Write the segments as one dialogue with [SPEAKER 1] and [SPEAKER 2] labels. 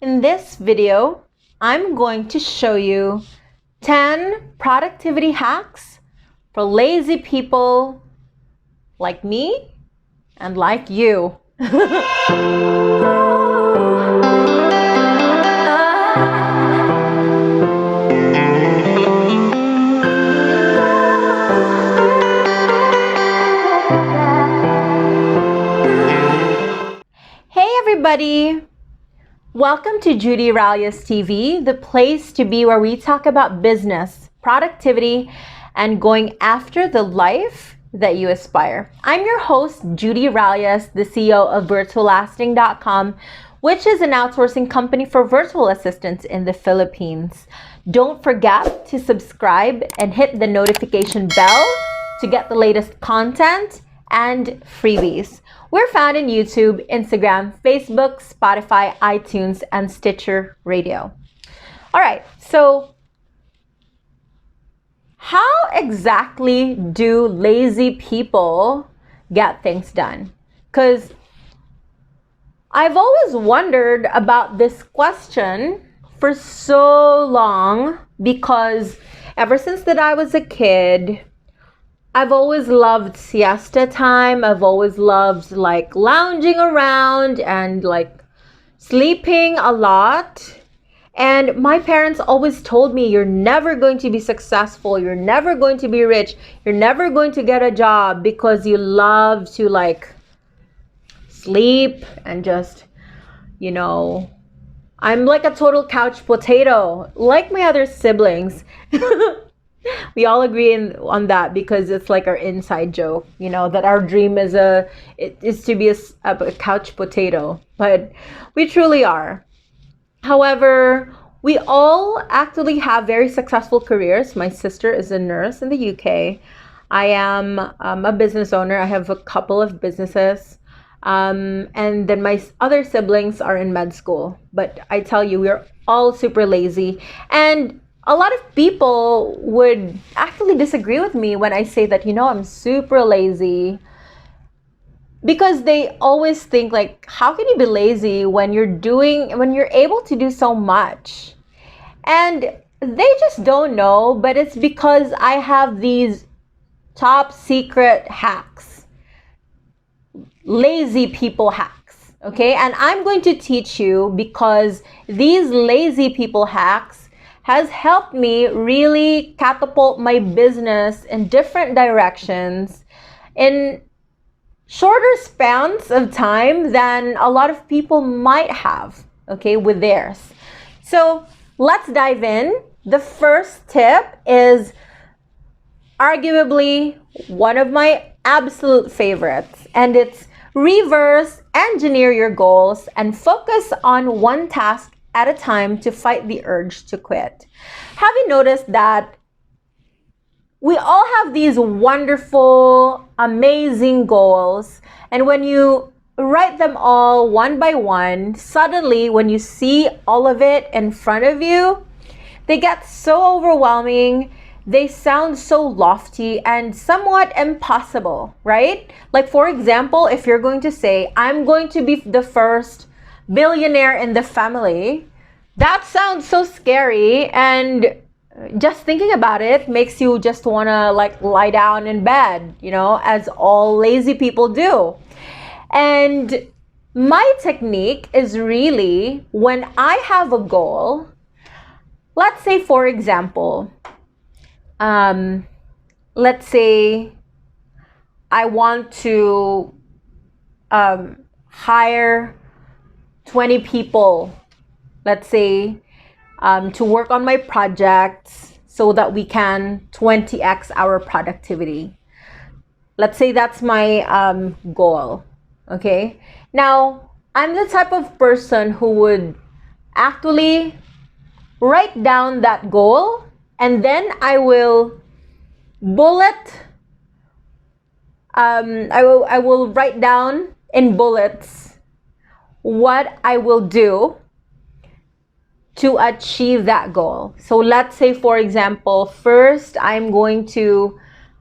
[SPEAKER 1] In this video, I'm going to show you 10 productivity hacks for lazy people like me and like you. Hey everybody! Welcome to Judee Rallos TV, the place to be where we talk about business, productivity, and going after the life that you aspire. I'm your host, Judee Rallos, the CEO of virtuallasting.com, which is an outsourcing company for virtual assistants in the Philippines. Don't forget to subscribe and hit the notification bell to get the latest content and freebies. We're found in YouTube, Instagram, Facebook, Spotify, iTunes, and Stitcher Radio. All right, so how exactly do lazy people get things done? Because I've always wondered about this question for so long, because ever since that I was a kid, I've always loved siesta time. I've always loved like lounging around and like sleeping a lot. And my parents always told me, you're never going to be successful. You're never going to be rich. You're never going to get a job because you love to like sleep and just, I'm like a total couch potato, like my other siblings. We all agree on that because it's like our inside joke, that our dream is to be a couch potato, but we truly are. However, we all actually have very successful careers. My sister is a nurse in the UK. I am a business owner. I have a couple of businesses. And then my other siblings are in med school. But I tell you, we're all super lazy. And a lot of people would actually disagree with me when I say that, I'm super lazy, because they always think like, how can you be lazy when you're able to do so much? And they just don't know, but it's because I have these top secret hacks, lazy people hacks, okay? And I'm going to teach you because these lazy people hacks has helped me really catapult my business in different directions in shorter spans of time than a lot of people might have, okay, with theirs. So let's dive in. The first tip is arguably one of my absolute favorites, and it's reverse engineer your goals and focus on one task at a time to fight the urge to quit. Have you noticed that we all have these wonderful, amazing goals, and when you write them all one by one, suddenly when you see all of it in front of you, they get so overwhelming, they sound so lofty and somewhat impossible, right? Like, for example, if you're going to say, I'm going to be the first billionaire in the family, that sounds so scary, and just thinking about it makes you just want to like lie down in bed, as all lazy people do. And my technique is really, when I have a goal, let's say, for example, let's say I want to hire 20 people, let's say, to work on my projects so that we can 20x our productivity. Let's say that's my goal, okay? Now, I'm the type of person who would actually write down that goal, and then I will I will write down in bullets what I will do to achieve that goal. So let's say, for example, first I'm going to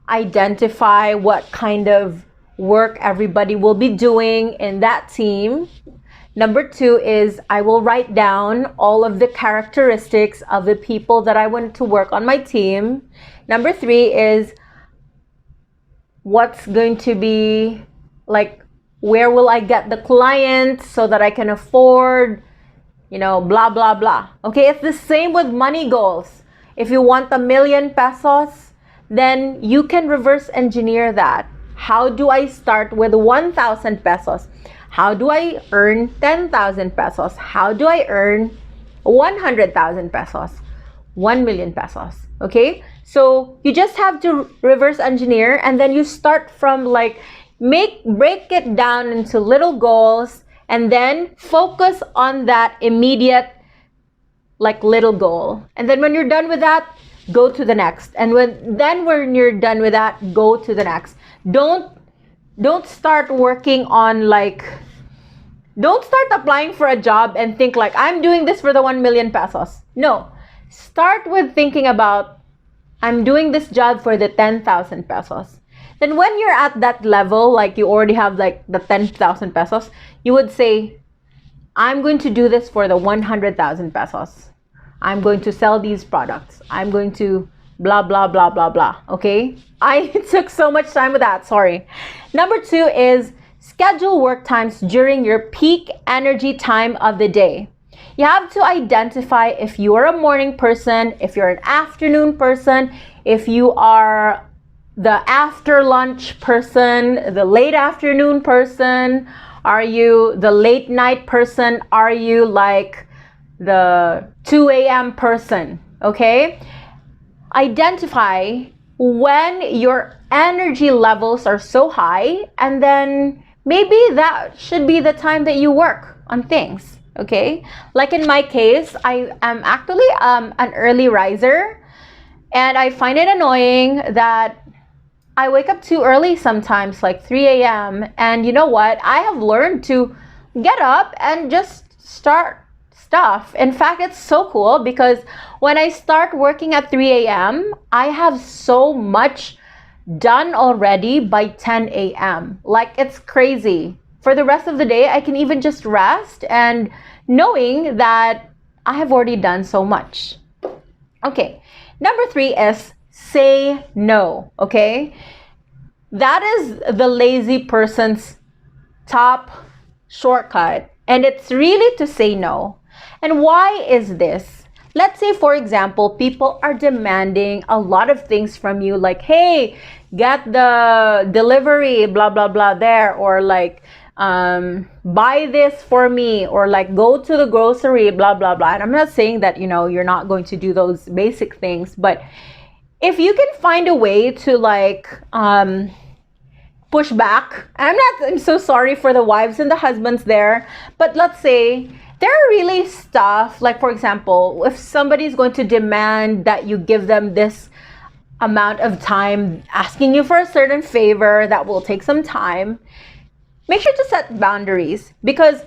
[SPEAKER 1] identify what kind of work everybody will be doing in that team. Number 2 is I will write down all of the characteristics of the people that I want to work on my team. Number 3 is what's going to be like, where will I get the clients so that I can afford, blah, blah, blah. Okay, it's the same with money goals. If you want ₱1,000,000, then you can reverse engineer that. How do I start with 1,000 pesos? How do I earn 10,000 pesos? How do I earn 100,000 pesos? 1,000,000 pesos. Okay? So you just have to reverse engineer, and then you start from break it down into little goals, and then focus on that immediate little goal. And then when you're done with that, go to the next. And when you're done with that, go to the next. Don't start working on don't start applying for a job and think I'm doing this for the 1,000,000 pesos. No. Start with thinking about I'm doing this job for the 10,000 pesos. Then when you're at that level, you already have the 10,000 pesos, you would say, I'm going to do this for the 100,000 pesos. I'm going to sell these products. I'm going to blah, blah, blah, blah, blah. Okay? I took so much time with that. Sorry. Number 2 is schedule work times during your peak energy time of the day. You have to identify if you are a morning person, if you're an afternoon person, if you are the after lunch person, the late afternoon person. Are you the late night person? Are you the 2 a.m. person? Okay? Identify when your energy levels are so high, and then maybe that should be the time that you work on things. Okay? In my case, I am actually an early riser, and I find it annoying that I wake up too early sometimes, 3 a.m. And you know what? I have learned to get up and just start stuff. In fact, it's so cool because when I start working at 3 a.m., I have so much done already by 10 a.m. It's crazy. For the rest of the day, I can even just rest and knowing that I have already done so much. Okay. Number 3 is say no. Okay. That is the lazy person's top shortcut. And it's really to say no. And why is this? Let's say, for example, people are demanding a lot of things from you, hey, get the delivery, blah, blah, blah there, or buy this for me, or go to the grocery, blah, blah, blah. And I'm not saying that, you're not going to do those basic things, but if you can find a way to push back, I'm so sorry for the wives and the husbands there, but let's say there are really stuff, for example, if somebody's going to demand that you give them this amount of time, asking you for a certain favor that will take some time, make sure to set boundaries, because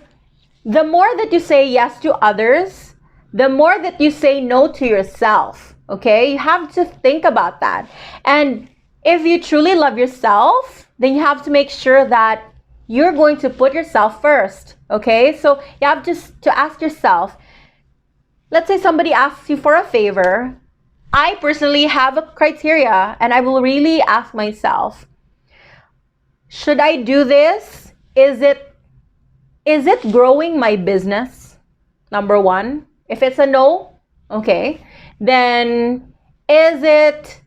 [SPEAKER 1] the more that you say yes to others, the more that you say no to yourself. Okay? You have to think about that. And if you truly love yourself, then you have to make sure that you're going to put yourself first. Okay? So you have to ask yourself, let's say somebody asks you for a favor. I personally have a criteria, and I will really ask myself, should I do this? Is it growing my business? Number 1. If it's a no, okay, then is it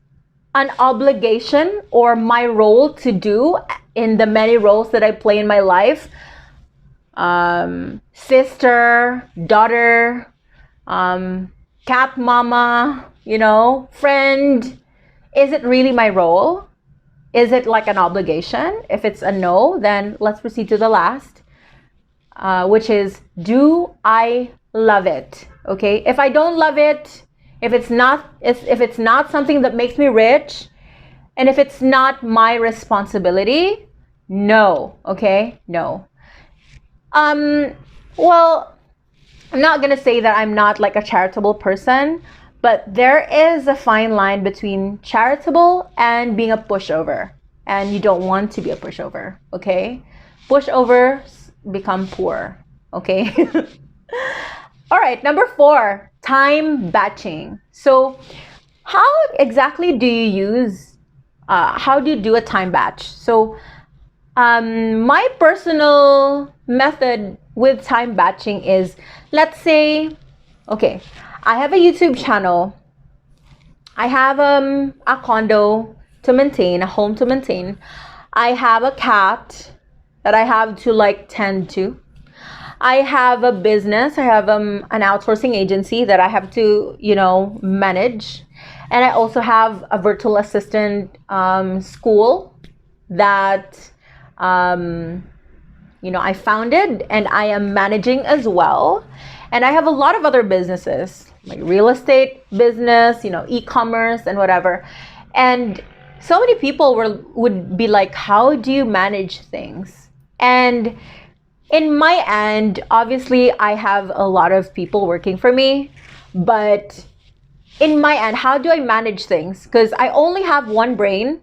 [SPEAKER 1] an obligation or my role to do in the many roles that I play in my life? Sister, daughter, cat mama, friend. Is it really my role? Is it an obligation? If it's a no, then let's proceed to the last, which is, do I love it? Okay, if I don't love it, if it's not something that makes me rich, and if it's not my responsibility, no. Okay, no. Well, I'm not gonna say that I'm not a charitable person, but there is a fine line between charitable and being a pushover, and you don't want to be a pushover. Okay, pushovers become poor. Okay. All right, number 4, time batching. So how exactly do you use, how do you do a time batch? So my personal method with time batching is, let's say, okay, I have a YouTube channel. I have a condo to maintain, a home to maintain. I have a cat that I have to like tend to. I have a business. I have an outsourcing agency that I have to, manage. And I also have a virtual assistant school that, I founded and I am managing as well. And I have a lot of other businesses, like real estate business, e-commerce and whatever. And so many people would be like, how do you manage things? And in my end, obviously, I have a lot of people working for me, but in my end, how do I manage things? Because I only have one brain,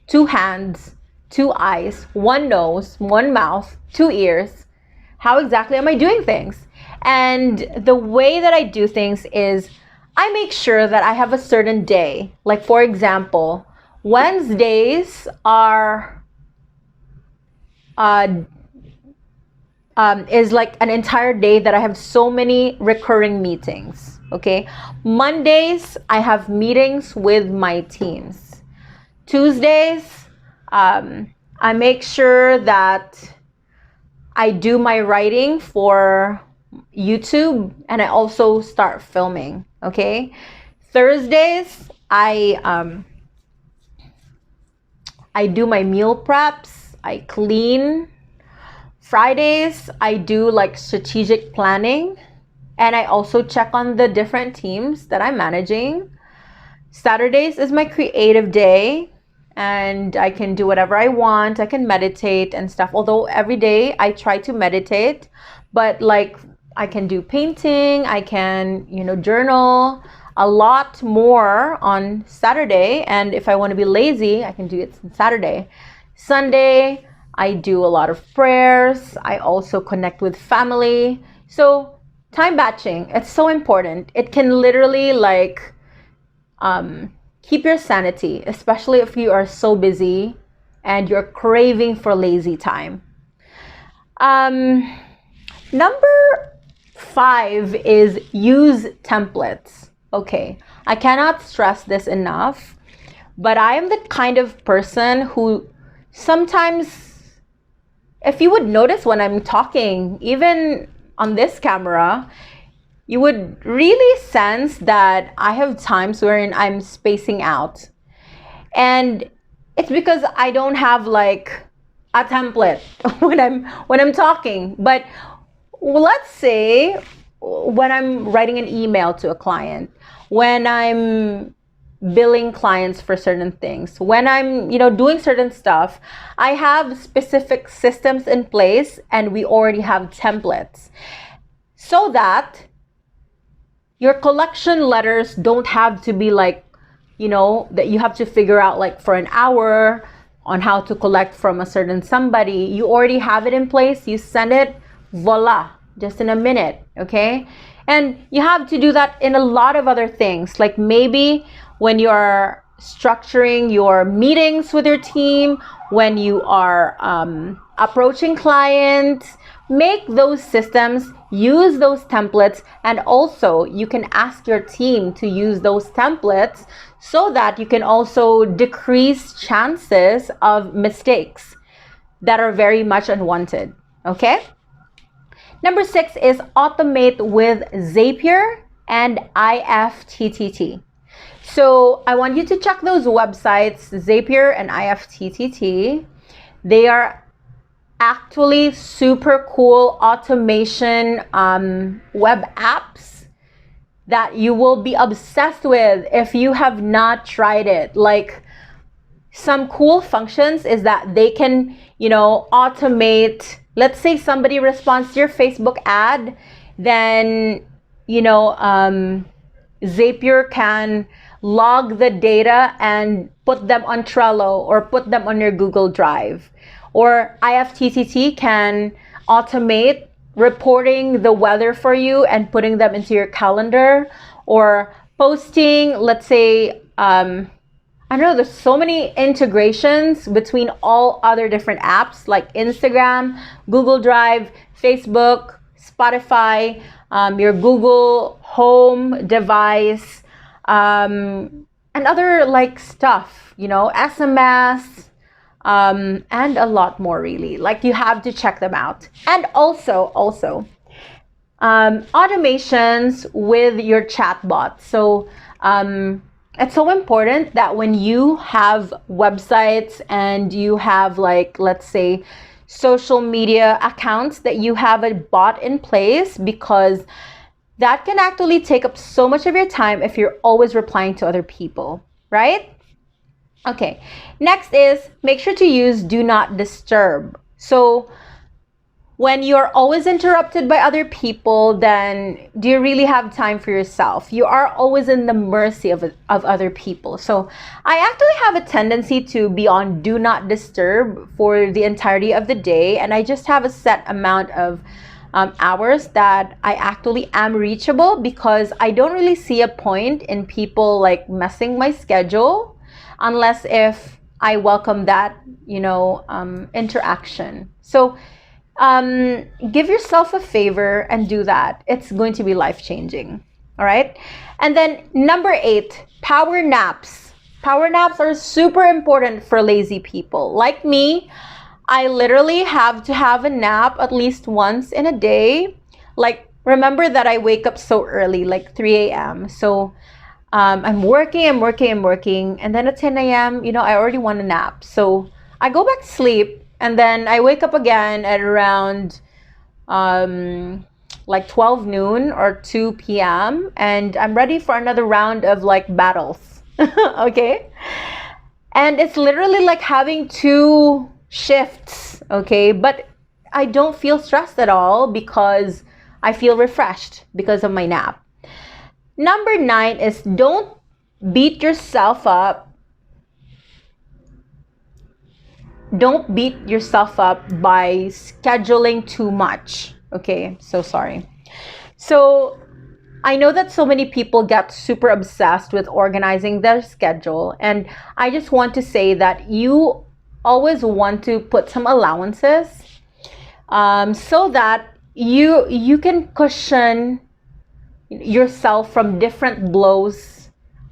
[SPEAKER 1] 2 hands, 2 eyes, 1 nose, 1 mouth, 2 ears. How exactly am I doing things? And the way that I do things is I make sure that I have a certain day. Like, for example, Wednesdays are is like an entire day that I have so many recurring meetings. Okay, Mondays I have meetings with my teams. Tuesdays I make sure that I do my writing for YouTube and I also start filming. Okay, Thursdays I do my meal preps, I clean. Fridays, I do like strategic planning and I also check on the different teams that I'm managing. Saturdays is my creative day and I can do whatever I want. I can meditate and stuff. Although every day I try to meditate, but like I can do painting, I can, journal a lot more on Saturday. And if I want to be lazy, I can do it on Saturday. Sunday, I do a lot of prayers. I also connect with family. So time batching, it's so important. It can literally keep your sanity, especially if you are so busy and you're craving for lazy time. Number 5 is use templates. Okay, I cannot stress this enough, but I am the kind of person who sometimes, if you would notice when I'm talking, even on this camera, you would really sense that I have times wherein I'm spacing out. And it's because I don't have like a template when I'm talking. But let's say when I'm writing an email to a client, when I'm billing clients for certain things, when I'm doing certain stuff, I have specific systems in place and we already have templates so that your collection letters don't have to be like that you have to figure out like for an hour on how to collect from a certain somebody. You already have it in place, you send it, voila, just in a minute. Okay, and you have to do that in a lot of other things, like maybe when you're structuring your meetings with your team, when you are approaching clients, make those systems, use those templates, and also you can ask your team to use those templates so that you can also decrease chances of mistakes that are very much unwanted. Okay? Number 6 is automate with Zapier and IFTTT. So I want you to check those websites, Zapier and IFTTT. They are actually super cool automation web apps that you will be obsessed with if you have not tried it. Like, some cool functions is that they can, automate. Let's say somebody responds to your Facebook ad, then, Zapier can log the data and put them on Trello or put them on your Google Drive. Or IFTTT can automate reporting the weather for you and putting them into your calendar, or posting, let's say, I know there's so many integrations between all other different apps like Instagram, Google Drive, Facebook, Spotify, your Google Home device, and other like stuff, SMS, and a lot more really. Like, you have to check them out. And also, automations with your chatbot. So, it's so important that when you have websites and you have, like, let's say, social media accounts, that you have a bot in place, because that can actually take up so much of your time if you're always replying to other people, right? Okay, next is make sure to use do not disturb. So when you're always interrupted by other people, then do you really have time for yourself? You are always in the mercy of other people. So I actually have a tendency to be on do not disturb for the entirety of the day, and I just have a set amount of hours that I actually am reachable, because I don't really see a point in people like messing my schedule unless if I welcome that, interaction. So give yourself a favor and do that. It's going to be life-changing. All right. And then number 8, power naps. Power naps are super important for lazy people. Like me, I literally have to have a nap at least once in a day. Like, remember that I wake up so early, like 3 a.m. So I'm working, and then at 10 a.m., I already want a nap. So I go back to sleep, and then I wake up again at around like 12 noon or 2 p.m. and I'm ready for another round of like battles. Okay? And it's literally like having 2 shifts, okay? But I don't feel stressed at all because I feel refreshed because of my nap. Number 9 is don't beat yourself up. Don't beat yourself up by scheduling too much. Okay, so sorry. So I know that so many people get super obsessed with organizing their schedule, and I just want to say that you always want to put some allowances so that you can cushion yourself from different blows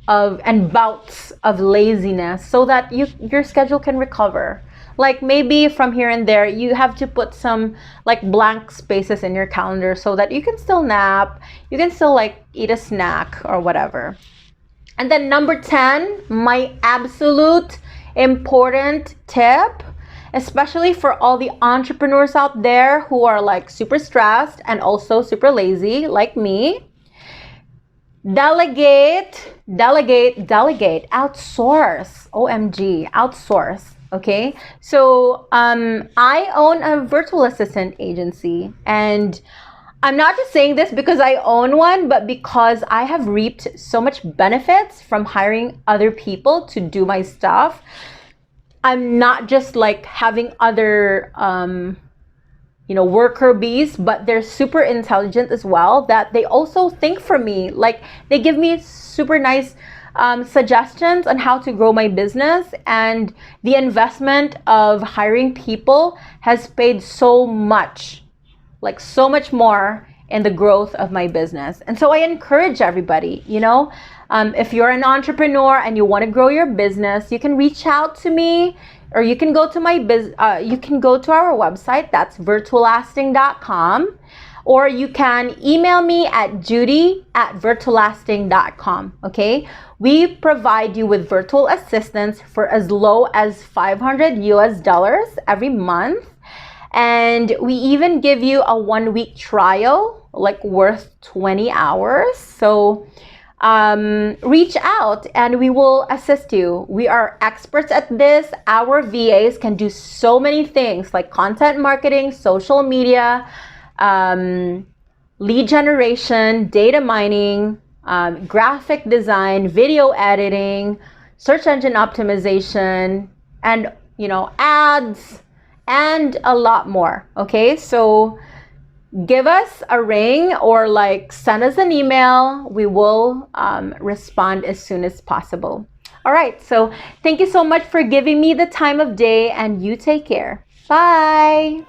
[SPEAKER 1] and bouts of laziness, so that your schedule can recover. Like, maybe from here and there you have to put some like blank spaces in your calendar so that you can still nap, you can still like eat a snack or whatever. And then number 10, my absolute important tip, especially for all the entrepreneurs out there who are like super stressed and also super lazy like me: delegate, outsource. OMG, outsource. Okay, so I own a virtual assistant agency, and I'm not just saying this because I own one, but because I have reaped so much benefits from hiring other people to do my stuff. I'm not just like having other worker bees, but they're super intelligent as well, that they also think for me. Like, they give me super nice suggestions on how to grow my business, and the investment of hiring people has paid so much, like so much more in the growth of my business. And so I encourage everybody, if you're an entrepreneur and you want to grow your business, you can reach out to me, or you can go to you can go to our website, that's virtuallasting.com, or you can email me at Judee@virtuallasting.com. Okay, we provide you with virtual assistants for as low as $500 every month, and we even give you a 1-week trial, like worth 20 hours. So reach out and we will assist you. We are experts at this. Our VAs can do so many things like content marketing, social media, lead generation, data mining, graphic design, video editing, search engine optimization, and ads, and a lot more. Okay, so give us a ring or like send us an email. We will respond as soon as possible. All right, so thank you so much for giving me the time of day, and you take care. Bye.